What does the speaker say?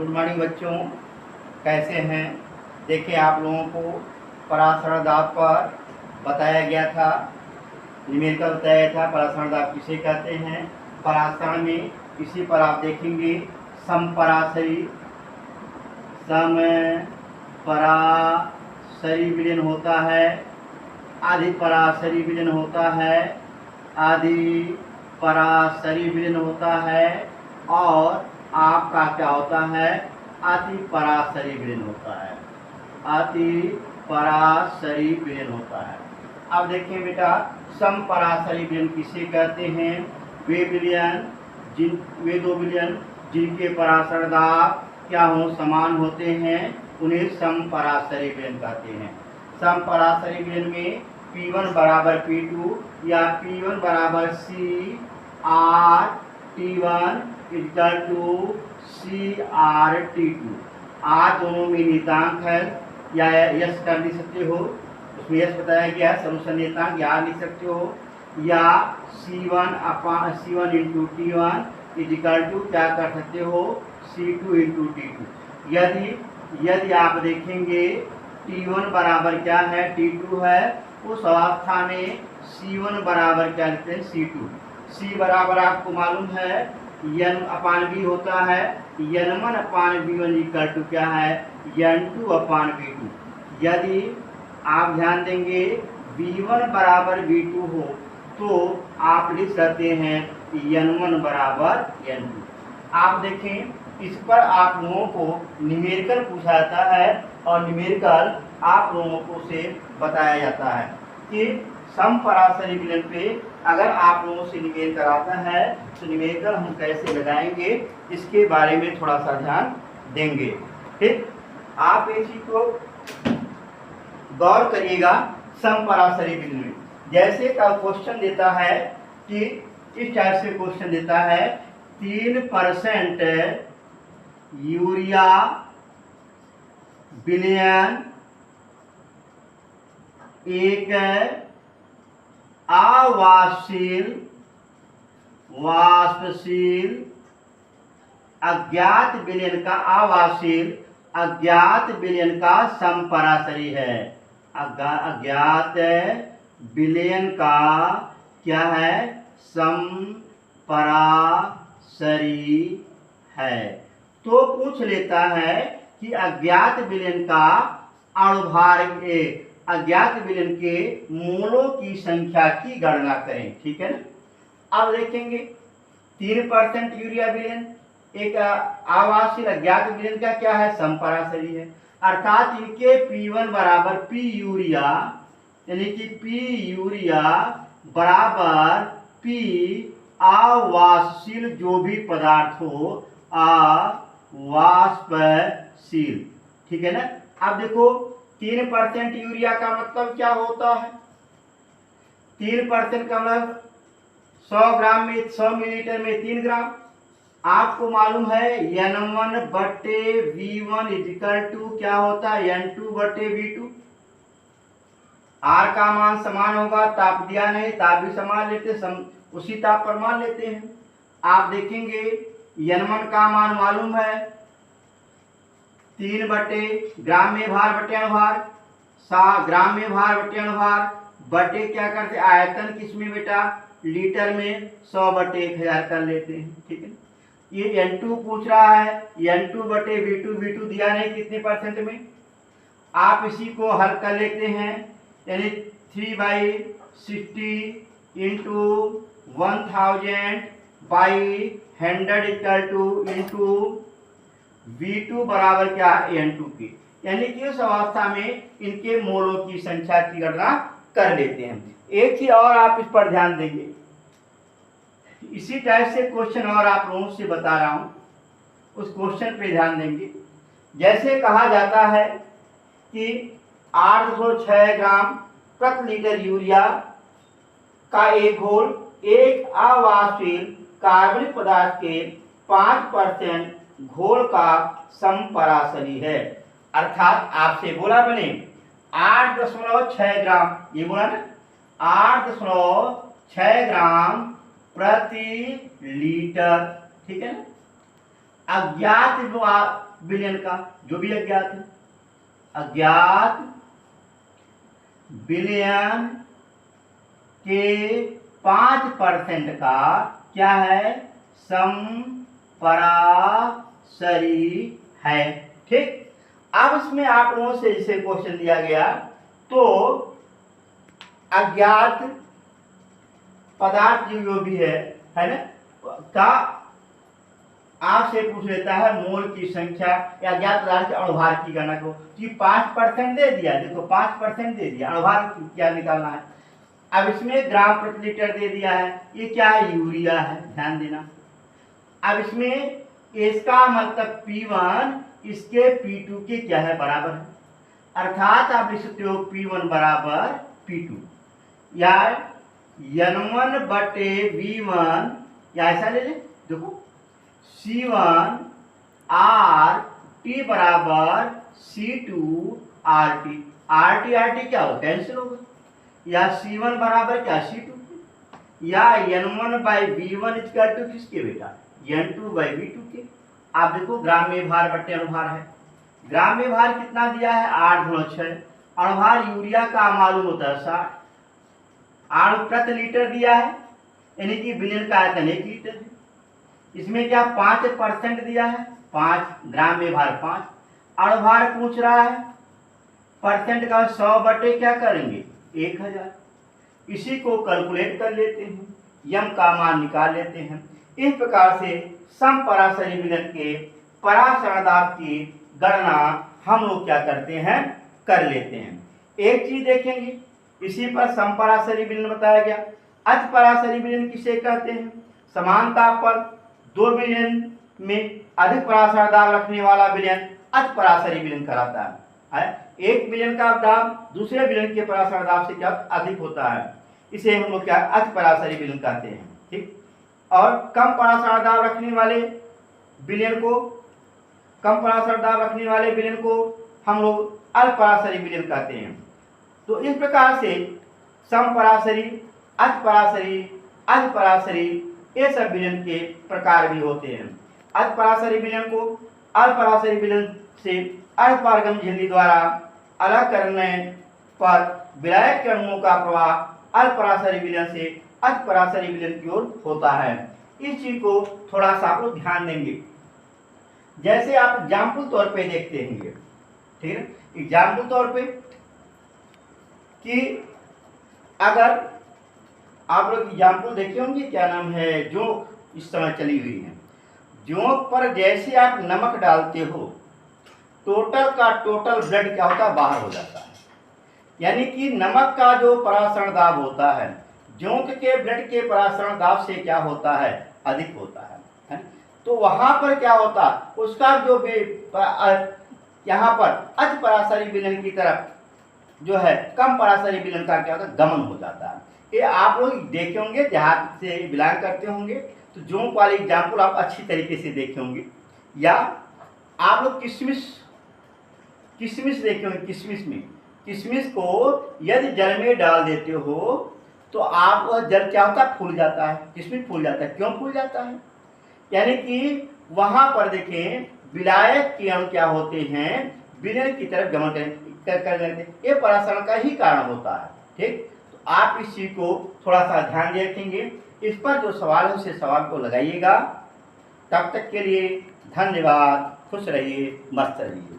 Good morning बच्चों, कैसे हैं। देखिए, आप लोगों को परासरण दाब पर बताया गया था, न्यूमेरिकल बताया गया था। परासरण दाब किसे कहते हैं। परासरण में इसी पर आप देखेंगे समपरासरी विलयन होता है, अधिपरासरी विलयन होता है, अधिपरासरी विलयन होता है, और आपका क्या होता है, अतिपरासरी विलयन होता है। अतिपरासरी विलयन होता है। अब देखें बेटा, समपरासरी विलयन किसे कहते हैं। वे दो विलयन जिनके परासरण दाब क्या हो, समान होते हैं, उन्हें समपरासरी विलयन कहते हैं। समपरासरी विलयन में P1 बराबर P2 या P1 बराबर CRT1 इक्वल टू CRT2। आज दोनों में नियतांक है, या यस कर लिख सकते हो, उसमें यस बताया गया है। समुच्चय नियतांक या लिख सकते हो, या C1 into T1 equal to क्या कर सकते हो, C2 इंटू T2। यदि आप देखेंगे T1 बराबर क्या है, T2 है, उस अवस्था में C1 बराबर क्या लिखते हैं, C2। C बराबर आपको मालूम है N/V होता है, N1/V1 इक्वल टू क्या है, N2/V2। यदि आप ध्यान देंगे V1 बराबर V2 हो तो आप लिख सकते हैं N1 बराबर N2। आप देखें, इस पर आप लोगों को न्यूमेरिकल पूछा जाता है, और न्यूमेरिकल आप लोगों को से बताया जाता है कि समपरासरी विलयन पे अगर आप लोगों से न्यूमेरिकल आता है तो न्यूमेरिकल हम कैसे लगाएंगे, इसके बारे में थोड़ा सा ध्यान देंगे। ठीक, आप इस चीज को गौर करिएगा। समपरासरी विलयन में जैसे का क्वेश्चन देता है कि इस टाइप से क्वेश्चन देता है 3% यूरिया विलयन एक वाष्पशील अज्ञात विलयन का समपरासरी है। अज्ञात विलयन का क्या है, समपरासरी है। तो पूछ लेता है कि अज्ञात विलयन का अणुभार अज्ञात विलयन के मोलों की संख्या की गणना करें। ठीक है ना। अब देखेंगे 3% यूरिया विलयन एक आवासीय अज्ञात विलयन का क्या है, समपरासरी है। अर्थात इनके P1 बराबर P यूरिया, यानी कि P यूरिया बराबर P अवाष्पशील जो भी पदार्थ हो, अवाष्पशील। ठीक है ना। अब देखो 3% यूरिया का मतलब क्या होता है, 3% का मतलब 100 ग्राम में 100 मिलीलीटर में 3 ग्राम। आपको मालूम है N1/V1 इक्वल टू क्या होता है, N2/V2। R का मान समान होगा, ताप दिया नहीं, ताप भी समान लेते, उसी ताप पर मान लेते हैं। आप देखेंगे N1 का मान मालूम है 3 बटे ग्राम में भार बटे अणुभार, ग्राम में भार बटे अणुभार बटे क्या करते, आयतन किसमें बेटा, लीटर में 100/1000 कर लेते हैं। ठीक है। ये N2 पूछ रहा है, N2/V2 दिया नहीं कितने परसेंट में। आप इसी को हल कर लेते हैं, यानी 3/60 into 1000/100 equal two into V2 बराबर क्या है, N2 के। यानी कि उस अवस्था में इनके मोलों की संख्या की गणना कर लेते हैं। एक ही और आप इस पर ध्यान देंगे, इसी टाइप से क्वेश्चन और आप लोगों से बता रहा हूं, उस क्वेश्चन पे ध्यान देंगे। जैसे कहा जाता है कि 806 ग्राम प्रति लीटर यूरिया का एक घोल एक अवाष्पशील कार्बनिक पदार्थ के 5% घोल का समपरासरी है। अर्थात आपसे बोला मैंने 8.6 ग्राम, ये बोला ना 8.6 ग्राम प्रति लीटर। ठीक है ना। विलयन का, जो भी अज्ञात है, अज्ञात विलयन के 5% का क्या है, समपरासरी है। ठीक, अब इसमें आप लोगों से इसे क्वेश्चन दिया गया, तो अज्ञात पदार्थ जो भी है ना, का आपसे पूछ लेता है मोल की संख्या या अज्ञात पदार्थ के अणुभार की गणना को। कि 5% दे दिया, देखो 5% दे दिया, अणुभार क्या निकालना है। अब इसमें ग्राम प्रति लीटर दे दिया है, ये क्या है, यूरिया है, ध्यान देना। अब इसमें इसका मतलब P1 इसके P2 के क्या है, बराबर है, अर्थात आप लिख सकते हो P1 बराबर P2, या N1 बटे V1, या ऐसा ले ले, देखो C1 RT बराबर C2 RT, RT क्या हो, कैंसिल होगा, या C1 बराबर क्या, C2, या N1 by V1 equal to किसके बेटा, N2 बाई V2 के। आप देखो ग्राम्य भार बटे अणुभार है, ग्राम्य भार कितना दिया है, 8×6, अणुभार यूरिया का मालूम होता है 60, अणु प्रति लीटर दिया है, यानी कि विलयन का आयतन 1 लीटर है। इसमें क्या 5% दिया है, 5, ग्राम्य भार 5, अणुभार पूछ रहा है, परसेंट का 100 बटे क्या करेंगे, 1000। इसी को कैलकुलेट कर लेते हैं, यम का मान निकाल लेते हैं। इस प्रकार से समपरासरी विलयन के परासरण दाब की गणना हम लोग क्या करते हैं, कर लेते हैं। एक चीज देखेंगे, इसी पर समपरासरी विलयन बताया गया। अतिपरासरी विलयन किसे कहते हैं, समान ताप पर दो विलयन में अधिक परासरण दाब रखने वाला विलयन अतिपरासरी विलयन कहलाता है। एक विलयन का दाब दूसरे विलयन के परासरण दाब से क्या अधिक होता है, इसे हम लोग क्या अतिपरासरी विलयन कहते हैं। ठीक, और कम परासरण दाब रखने वाले विलयन को, कम परासरण दाब रखने वाले विलयन को हम लोग अल्परासरी विलयन कहते हैं। तो इस प्रकार से समपरासरी, अतिपरासरी, अल्परासरी, ये सब विलयन के प्रकार भी होते हैं। अतिपरासरी विलयन को अल्परासरी विलयन से अल्पपारगम झिल्ली द्वारा अलग करने पर विलायक के अणुओं का प्रवाह अल्परासरी विलयन से अतिपरासरी विलयन की ओर होता है। इस चीज को थोड़ा सा आप लोग ध्यान देंगे। जैसे आप एग्जाम्पल तौर पे देखते होंगे, ठीक है, एग्जाम्पल तौर पे कि अगर आप लोग एग्जाम्पल देखे होंगे, क्या नाम है, जो इस समय चली हुई है, जोंक पर जैसे आप नमक डालते हो, टोटल का टोटल ब्लड क्या होता है, बाहर हो जाता है। यानी कि नमक का जो परासरण दाब होता है, जोंक के ब्लड के परासरण दाब से क्या होता है, अधिक होता है। तो वहां पर क्या होता, उसका जो यहाँ पर अतिपरासरी विलयन की तरफ जो है कम परासरी विलयन का क्या होता है, गमन हो जाता है। ये आप लोग देखे होंगे, देहात से बिलोंग करते होंगे, तो जोंक वाले एग्जाम्पल आप अच्छी तरीके से देखे होंगे। या आप लोग किशमिश देखे होंगे, किशमिश को यदि जल में डाल देते हो तो आप वह जल क्या होता है, फूल जाता है, किशमिश फूल जाता है। क्यों फूल जाता है, यानी कि वहां पर देखें विलायक के अणु क्या होते हैं, विलयन की तरफ गमन कर लेते हैं, ये परासरण का ही कारण होता है। ठीक, तो आप इस चीज को थोड़ा सा ध्यान रखेंगे। इस पर जो सवाल है उसे सवाल को लगाइएगा। तब तक के लिए धन्यवाद, खुश रहिए, मस्त रहिए।